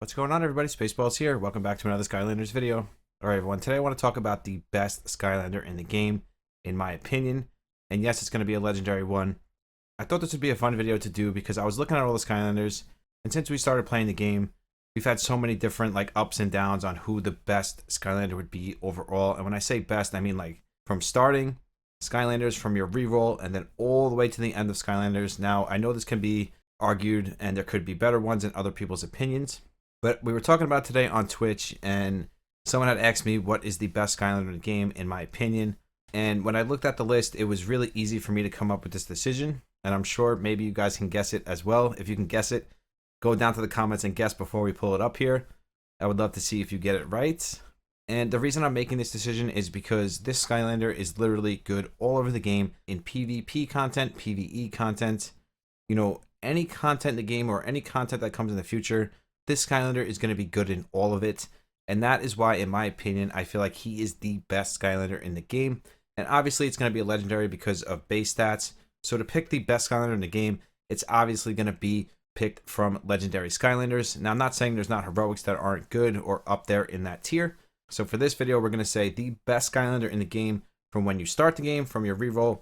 What's going on, everybody? Spaceballs here. Welcome back to another Skylanders video. Alright everyone, today I want to talk about the best Skylander in the game, in my opinion. And yes, it's going to be a legendary one. I thought this would be a fun video to do because I was looking at all the Skylanders, and since we started playing the game, we've had so many different ups and downs on who the best Skylander would be overall. And when I say best, I mean from starting Skylanders, from your reroll, and then all the way to the end of Skylanders. Now, I know this can be argued, and there could be better ones in other people's opinions. But we were talking about today on Twitch, and someone had asked me what is the best Skylander in the game, in my opinion. And when I looked at the list, it was really easy for me to come up with this decision. And I'm sure maybe you guys can guess it as well. If you can guess it, go down to the comments and guess before we pull it up here. I would love to see if you get it right. And the reason I'm making this decision is because this Skylander is literally good all over the game in PvP content, PvE content, any content in the game or any content that comes in the future. This Skylander is going to be good in all of it. And that is why, in my opinion, I feel like he is the best Skylander in the game. And obviously, it's going to be a legendary because of base stats. So to pick the best Skylander in the game, it's obviously going to be picked from legendary Skylanders. Now, I'm not saying there's not heroics that aren't good or up there in that tier. So for this video, we're going to say the best Skylander in the game from when you start the game, from your reroll,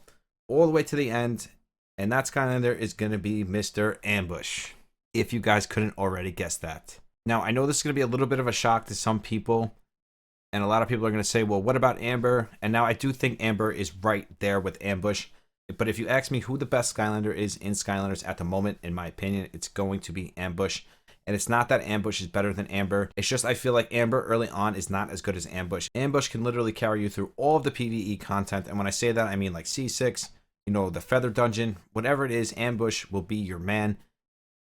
all the way to the end. And that Skylander is going to be Mr. Ambush, if you guys couldn't already guess that. Now, I know this is going to be a little bit of a shock to some people, and a lot of people are going to say, well, what about Amber? And now I do think Amber is right there with Ambush. But if you ask me who the best Skylander is in Skylanders at the moment, in my opinion, it's going to be Ambush. And it's not that Ambush is better than Amber. It's just I feel like Amber early on is not as good as Ambush. Ambush can literally carry you through all of the PvE content. And when I say that, I mean like C6, the Feather Dungeon, whatever it is, Ambush will be your man.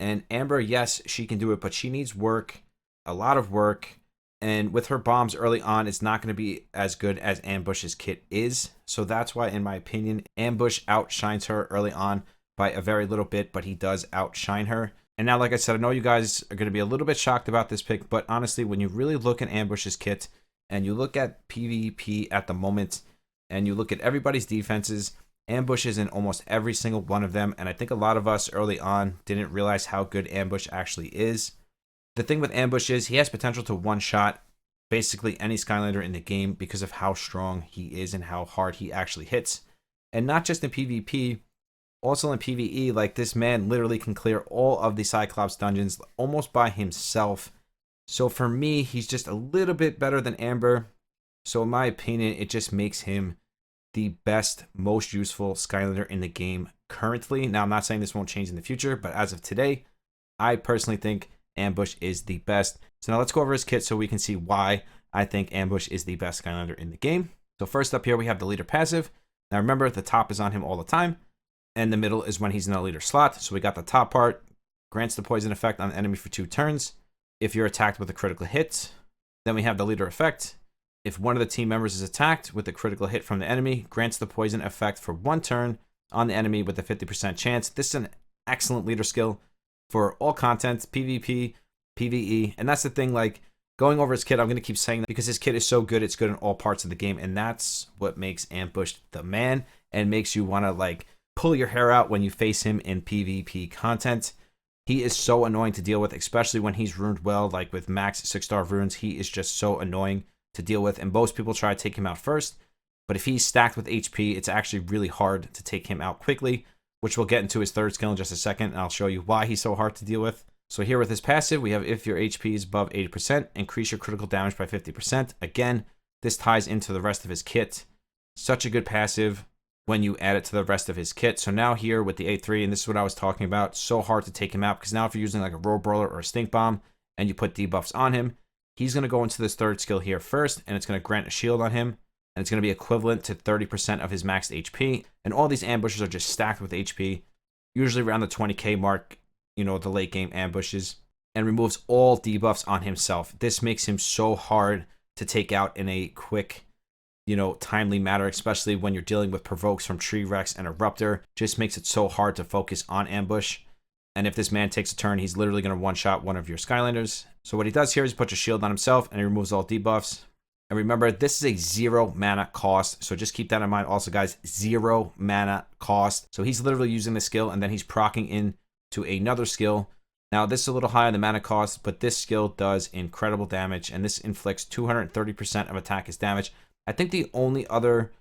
And Amber, yes, she can do it, but she needs work, a lot of work. And with her bombs early on, it's not going to be as good as Ambush's kit is. So that's why, in my opinion, Ambush outshines her early on by a very little bit, but he does outshine her. And now, like I said, I know you guys are going to be a little bit shocked about this pick, but honestly, when you really look at Ambush's kit and you look at PvP at the moment and you look at everybody's defenses, Ambush is in almost every single one of them, and I think a lot of us early on didn't realize how good Ambush actually is. The thing with Ambush is he has potential to one-shot basically any Skylander in the game because of how strong he is and how hard he actually hits. And not just in PvP, also in PvE, this man literally can clear all of the Cyclops dungeons almost by himself. So for me, he's just a little bit better than Amber. So in my opinion, it just makes him the best, most useful Skylander in the game currently. Now, I'm not saying this won't change in the future, but as of today, I personally think Ambush is the best. So now let's go over his kit so we can see why I think Ambush is the best Skylander in the game. So first up here, we have the leader passive. Now remember, the top is on him all the time, and the middle is when he's in the leader slot. So we got the top part, grants the poison effect on the enemy for 2 turns if you're attacked with a critical hit. Then we have the leader effect. If one of the team members is attacked with a critical hit from the enemy, grants the poison effect for 1 turn on the enemy with a 50% chance. This is an excellent leader skill for all content, PvP, PvE. And that's the thing, going over his kit, I'm going to keep saying that because his kit is so good, it's good in all parts of the game. And that's what makes Ambush the man and makes you want to pull your hair out when you face him in PvP content. He is so annoying to deal with, especially when he's ruined well, with max 6-star runes. He is just so annoying to deal with, and most people try to take him out first. But if he's stacked with HP, it's actually really hard to take him out quickly, which we'll get into his third skill in just a second, and I'll show you why he's so hard to deal with. So here with his passive, we have if your HP is above 80%, increase your critical damage by 50%. Again, this ties into the rest of his kit. Such a good passive when you add it to the rest of his kit. So now here with the A3, and this is what I was talking about, so hard to take him out, because now if you're using a roll brawler or a stink bomb, and you put debuffs on him, he's going to go into this third skill here first, and it's going to grant a shield on him, and it's going to be equivalent to 30% of his maxed HP. And all these ambushes are just stacked with HP, usually around the 20k mark, the late game ambushes, and removes all debuffs on himself. This makes him so hard to take out in a quick, timely manner, especially when you're dealing with provokes from Tree Rex and Eruptor. Just makes it so hard to focus on Ambush. And if this man takes a turn, he's literally going to one-shot one of your Skylanders. So what he does here is he puts a shield on himself, and he removes all debuffs. And remember, this is a 0 mana cost. So just keep that in mind also, guys. 0 mana cost. So he's literally using the skill, and then he's proccing in to another skill Now, this is a little high on the mana cost, but this skill does incredible damage, and this inflicts 230% of attack as damage. I think the only other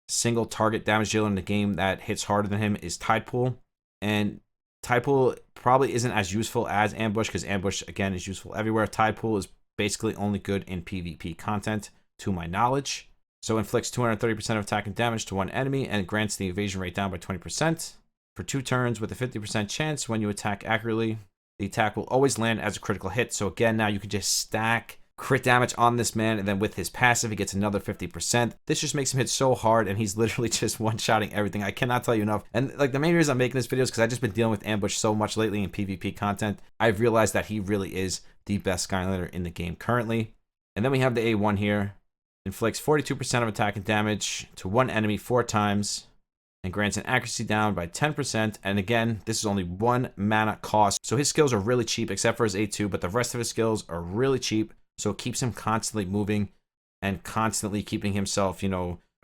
single target damage dealer in the game that hits harder than him is Tidepool, and Tidepool probably isn't as useful as Ambush, because Ambush, again, is useful everywhere. Tidepool is basically only good in PvP content, to my knowledge. So inflicts 230% of attack and damage to one enemy, and grants the evasion rate down by 20%. For 2 turns with a 50% chance when you attack accurately, the attack will always land as a critical hit. So again, now you can just stack crit damage on this man, and then with his passive, he gets another 50%. This just makes him hit so hard, and he's literally just one-shotting everything. I cannot tell you enough. And like the main reason I'm making this video is because I've just been dealing with Ambush so much lately in PvP content. I've realized that he really is the best Skylander in the game currently. And then we have the A1 here. Inflicts 42% of attack and damage to one enemy 4 times. And grants an accuracy down by 10%. And again, this is only 1 mana cost. So his skills are really cheap, except for his A2, but the rest of his skills are really cheap. So it keeps him constantly moving and constantly keeping himself,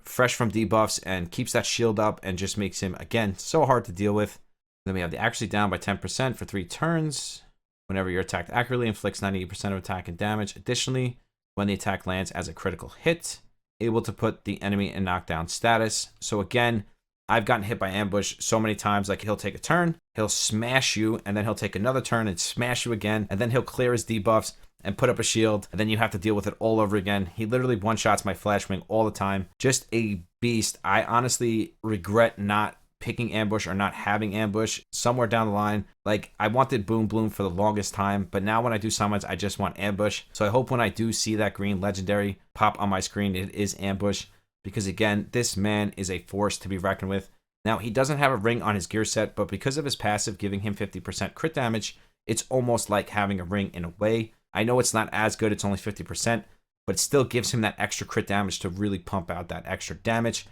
fresh from debuffs, and keeps that shield up and just makes him, again, so hard to deal with. Then we have the accuracy down by 10% for 3 turns. Whenever you're attacked accurately, inflicts 98% of attack and damage. Additionally, when the attack lands as a critical hit, able to put the enemy in knockdown status. So again, I've gotten hit by Ambush so many times, like he'll take a turn, he'll smash you, and then he'll take another turn and smash you again, and then he'll clear his debuffs and put up a shield, and then you have to deal with it all over again. He literally one-shots my Flash Wing all the time. Just a beast. I honestly regret not picking Ambush or not having Ambush somewhere down the line. Like, I wanted Boom Bloom for the longest time, but now when I do summons, I just want Ambush. So I hope when I do see that green legendary pop on my screen, it is Ambush. Because again, this man is a force to be reckoned with. Now, he doesn't have a ring on his gear set, but because of his passive giving him 50% crit damage, it's almost like having a ring in a way. I know it's not as good, it's only 50%, but it still gives him that extra crit damage to really pump out that extra damage.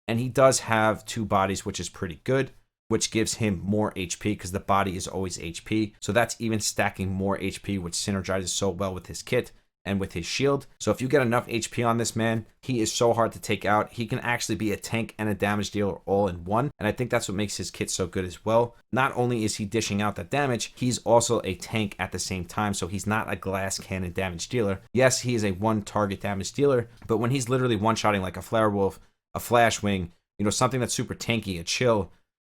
And he does have 2 bodies, which is pretty good, which gives him more HP because the body is always HP. So that's even stacking more HP, which synergizes so well with his kit and with his shield. So if you get enough HP on this man, he is so hard to take out. He can actually be a tank and a damage dealer all in one. And I think that's what makes his kit so good as well. Not only is he dishing out that damage, he's also a tank at the same time. So he's not a glass cannon damage dealer. Yes, he is a 1 target damage dealer, but when he's literally one-shotting like a Flare Wolf, a Flash Wing, something that's super tanky, a chill,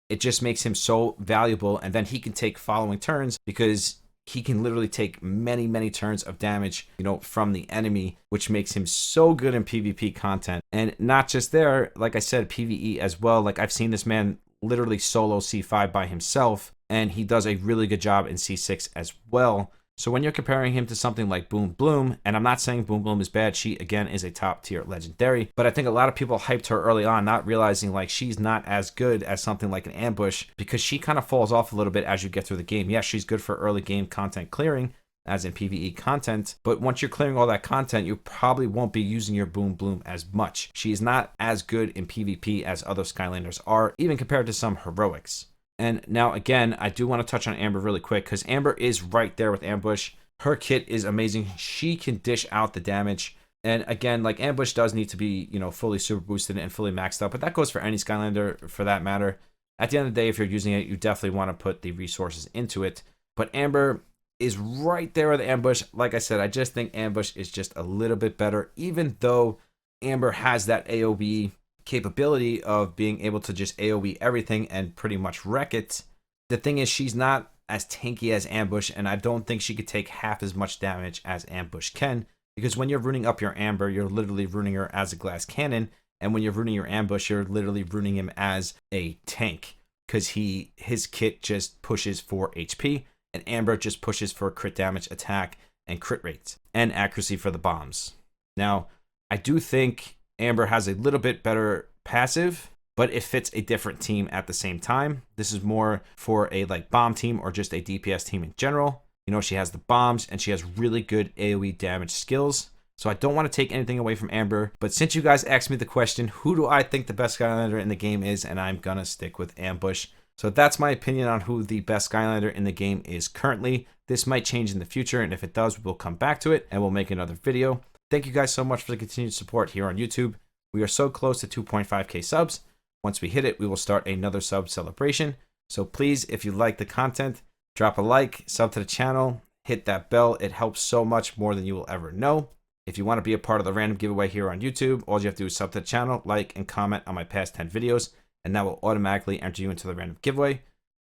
it just makes him so valuable. And then he can take following turns because he can literally take many, many turns of damage, from the enemy, which makes him so good in PvP content. And not just there, like I said, PvE as well. Like, I've seen this man literally solo C5 by himself, and he does a really good job in C6 as well. So when you're comparing him to something like Boom Bloom, and I'm not saying Boom Bloom is bad, she again is a top tier legendary, but I think a lot of people hyped her early on, not realizing like she's not as good as something like an Ambush, because she kind of falls off a little bit as you get through the game. Yes, she's good for early game content clearing, as in PvE content, but once you're clearing all that content, you probably won't be using your Boom Bloom as much. She is not as good in PvP as other Skylanders are, even compared to some heroics. And now, again, I do want to touch on Amber really quick, because Amber is right there with Ambush. Her kit is amazing. She can dish out the damage. And again, like, Ambush does need to be, fully super boosted and fully maxed out, but that goes for any Skylander for that matter. At the end of the day, if you're using it, you definitely want to put the resources into it. But Amber is right there with Ambush. Like I said, I just think Ambush is just a little bit better, even though Amber has that AoE capability of being able to just AoE everything and pretty much wreck it. The thing is, she's not as tanky as Ambush, and I don't think she could take half as much damage as Ambush can, because when you're ruining up your Amber, you're literally ruining her as a glass cannon, and when you're ruining your Ambush, you're literally ruining him as a tank, because his kit just pushes for HP, and Amber just pushes for crit damage, attack, and crit rates, and accuracy for the bombs. Now, I do think Amber has a little bit better passive, but it fits a different team at the same time. This is more for a bomb team or just a DPS team in general. She has the bombs and she has really good AoE damage skills. So I don't want to take anything away from Amber, but since you guys asked me the question, who do I think the best Skylander in the game is, and I'm gonna stick with Ambush. So that's my opinion on who the best Skylander in the game is currently. This might change in the future, and if it does, we'll come back to it and we'll make another video. Thank you guys so much for the continued support here on YouTube. We are so close to 2.5k subs. Once we hit it, we will start another sub celebration. So please, if you like the content, Drop a like, sub to the channel, hit that bell. It helps so much more than you will ever know. If you want to be a part of the random giveaway here on YouTube, all you have to do is sub to the channel, like, and comment on my past 10 videos, and that will automatically enter you into the random giveaway.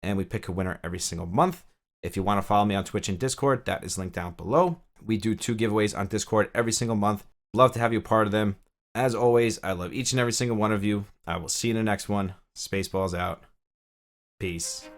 And we pick a winner every single month. If you want to follow me on Twitch and Discord, that is linked down below. We do 2 giveaways on Discord every single month. Love to have you a part of them. As always, I love each and every single one of you. I will see you in the next one. Spaceballs out. Peace.